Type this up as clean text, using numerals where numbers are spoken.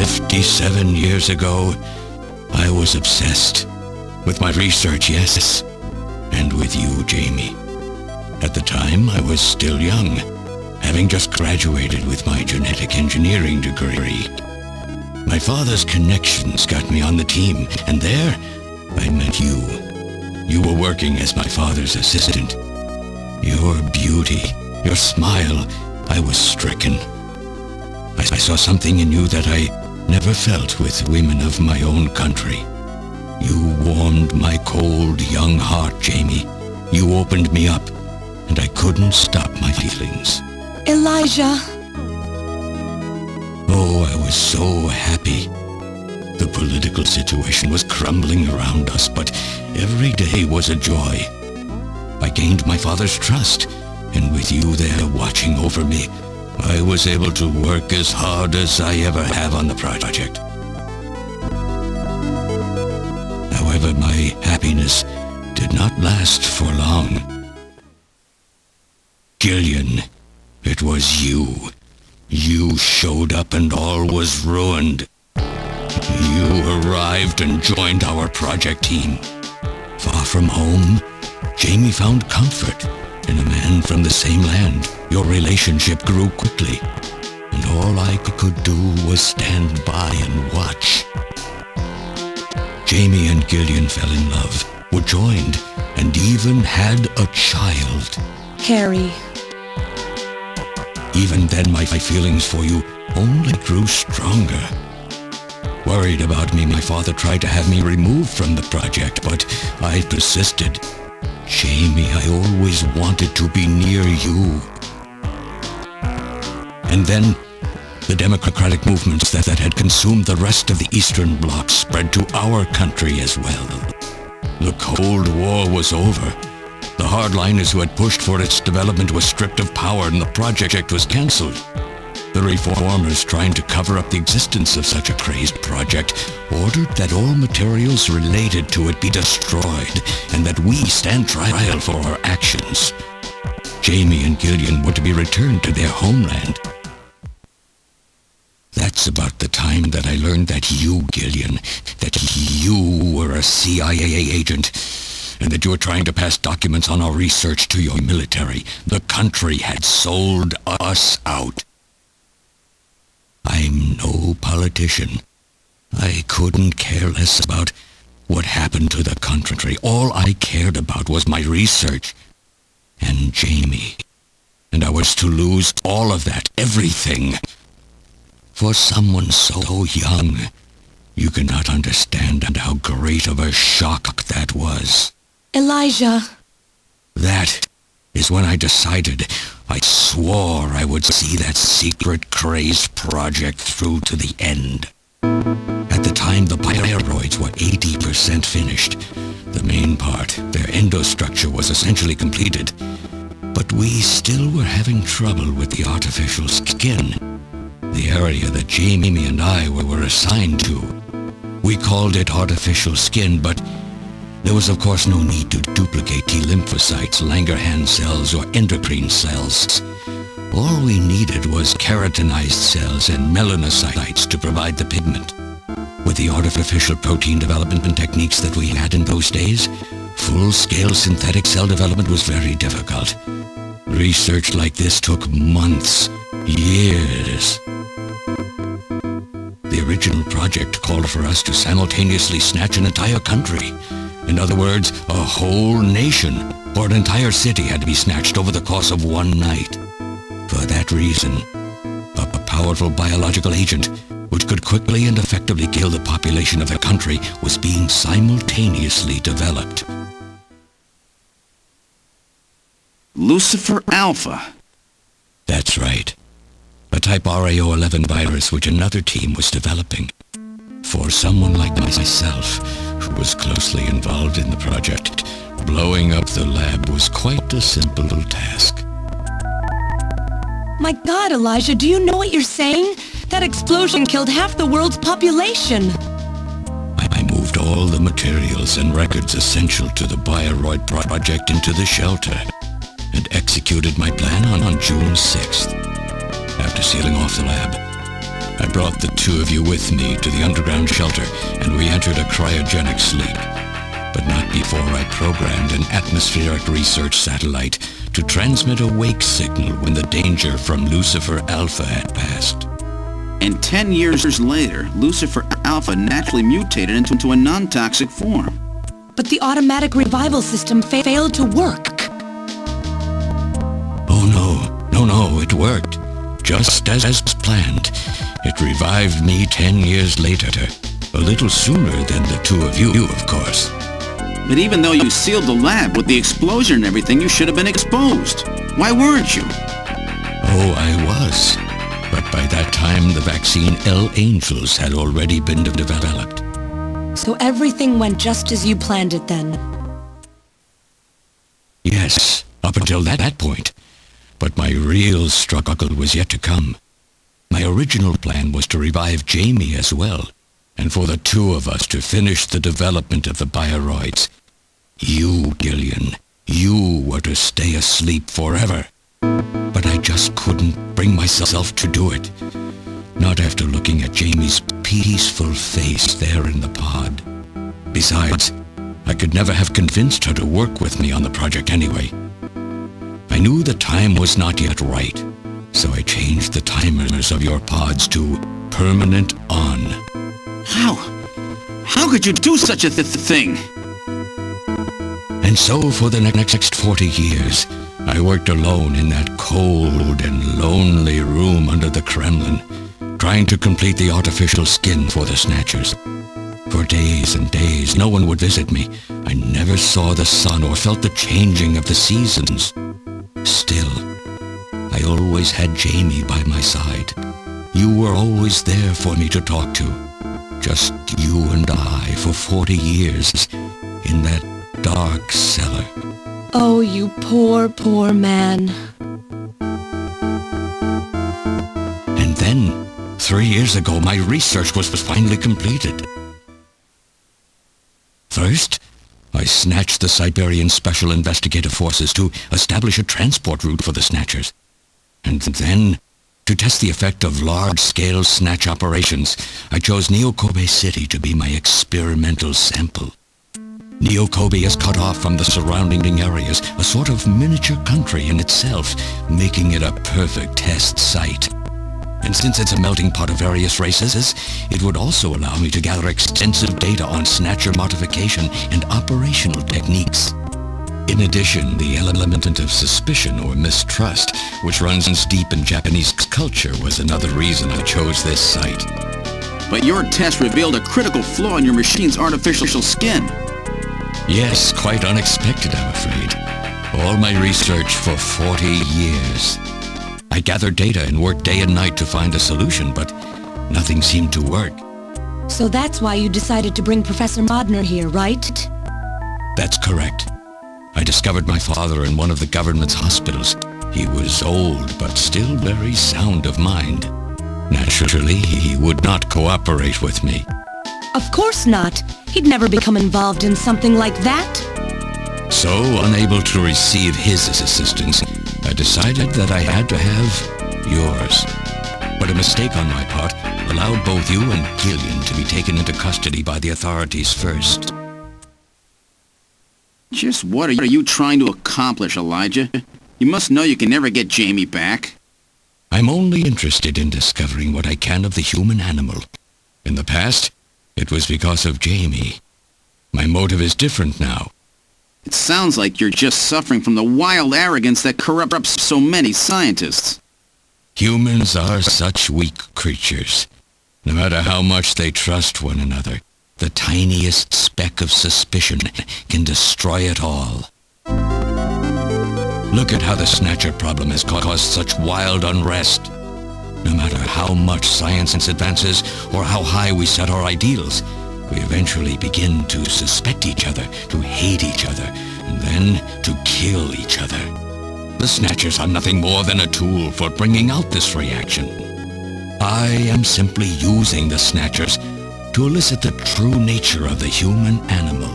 57 years ago, I was obsessed with my research, yes, and with you, Jamie. At the time, I was still young, having just graduated with my genetic engineering degree. My father's connections got me on the team, and there, I met you. You were working as my father's assistant. Your beauty, your smile, I was stricken. I saw something in you that I never felt with women of my own country. You warmed my cold, young heart, Jamie. You opened me up, and I couldn't stop my feelings. Elijah! Oh, I was so happy. The political situation was crumbling around us, but every day was a joy. I gained my father's trust, and with you there watching over me, I was able to work as hard as I ever have on the project. However, my happiness did not last for long. Gillian, it was you. You showed up and all was ruined. You arrived and joined our project team. Far from home, Jamie found comfort in a man from the same land. Your relationship grew quickly, and all I could do was stand by and watch. Jamie and Gillian fell in love, were joined, and even had a child. Harry. Even then, my feelings for you only grew stronger. Worried about me, my father tried to have me removed from the project, but I persisted. Jamie, I always wanted to be near you. And then, the democratic movements that had consumed the rest of the Eastern Bloc spread to our country as well. The Cold War was over. The hardliners who had pushed for its development were stripped of power and the project was cancelled. The reformers, trying to cover up the existence of such a crazed project, ordered that all materials related to it be destroyed and that we stand trial for our actions. Jamie and Gillian were to be returned to their homeland. That's about the time that I learned that you, Gillian, that you were a CIA agent, and that you were trying to pass documents on our research to your military. The country had sold us out. I'm no politician. I couldn't care less about what happened to the country. All I cared about was my research and Jamie. And I was to lose all of that, everything. For someone so young, you cannot understand how great of a shock that was. Elijah. That is when I decided, I swore I would see that secret crazed project through to the end. At the time, the bioroids were 80% finished. The main part, their endostructure, was essentially completed. But we still were having trouble with the artificial skin, the area that Jamie and I were assigned to. We called it artificial skin, but there was of course no need to duplicate T lymphocytes, Langerhans cells, or endocrine cells. All we needed was keratinized cells and melanocytes to provide the pigment. With the artificial protein development techniques that we had in those days, full-scale synthetic cell development was very difficult. Research like this took months, years. The original project called for us to simultaneously snatch an entire country. In other words, a whole nation, or an entire city had to be snatched over the course of one night. For that reason, a powerful biological agent, which could quickly and effectively kill the population of the country, was being simultaneously developed. Lucifer Alpha. That's right. A type RAO11 virus which another team was developing. For someone like myself, who was closely involved in the project, blowing up the lab was quite a simple task. My God, Elijah, do you know what you're saying? That explosion killed half the world's population. I moved all the materials and records essential to the Bioroid project into the shelter and executed my plan on June 6th. After sealing off the lab, I brought the two of you with me to the underground shelter, and we entered a cryogenic sleep. But not before I programmed an atmospheric research satellite to transmit a wake signal when the danger from Lucifer Alpha had passed. And 10 years later, Lucifer Alpha naturally mutated into a non-toxic form. But the automatic revival system failed to work. Oh no, it worked. Just as planned. It revived me 10 years later. A little sooner than the two of you, of course. But even though you sealed the lab with the explosion and everything, you should have been exposed. Why weren't you? Oh, I was. But by that time, the vaccine L-Angels had already been developed. So everything went just as you planned it then? Yes, up until that point. But my real struggle was yet to come. My original plan was to revive Jamie as well, and for the two of us to finish the development of the bioroids. You, Gillian, you were to stay asleep forever. But I just couldn't bring myself to do it. Not after looking at Jamie's peaceful face there in the pod. Besides, I could never have convinced her to work with me on the project anyway. I knew the time was not yet right, so I changed the timers of your pods to permanent on. How could you do such a thing? And so for the next 40 years, I worked alone in that cold and lonely room under the Kremlin, trying to complete the artificial skin for the Snatchers. For days and days, no one would visit me. I never saw the sun or felt the changing of the seasons. Still, I always had Jamie by my side. You were always there for me to talk to. Just you and I for 40 years in that dark cellar. Oh, you poor man. And then, 3 years ago, my research was finally completed. First, I snatched the Siberian Special Investigative Forces to establish a transport route for the Snatchers. And then, to test the effect of large-scale snatch operations, I chose Neokobe City to be my experimental sample. Neokobe is cut off from the surrounding areas, a sort of miniature country in itself, making it a perfect test site. And since it's a melting pot of various races, it would also allow me to gather extensive data on Snatcher modification and operational techniques. In addition, the element of suspicion or mistrust, which runs deep in Japanese culture, was another reason I chose this site. But your test revealed a critical flaw in your machine's artificial skin. Yes, quite unexpected, I'm afraid. All my research for 40 years. I gathered data and worked day and night to find a solution, but nothing seemed to work. So that's why you decided to bring Professor Modnar here, right? That's correct. I discovered my father in one of the government's hospitals. He was old, but still very sound of mind. Naturally, he would not cooperate with me. Of course not. He'd never become involved in something like that. So, unable to receive his assistance, I decided that I had to have yours. But a mistake on my part allowed both you and Gillian to be taken into custody by the authorities first. Just what are you trying to accomplish, Elijah? You must know you can never get Jamie back. I'm only interested in discovering what I can of the human animal. In the past, it was because of Jamie. My motive is different now. It sounds like you're just suffering from the wild arrogance that corrupts so many scientists. Humans are such weak creatures. No matter how much they trust one another, the tiniest speck of suspicion can destroy it all. Look at how the Snatcher problem has caused such wild unrest. No matter how much science advances or how high we set our ideals, we eventually begin to suspect each other, to hate each other, and then to kill each other. The Snatchers are nothing more than a tool for bringing out this reaction. I am simply using the Snatchers to elicit the true nature of the human animal.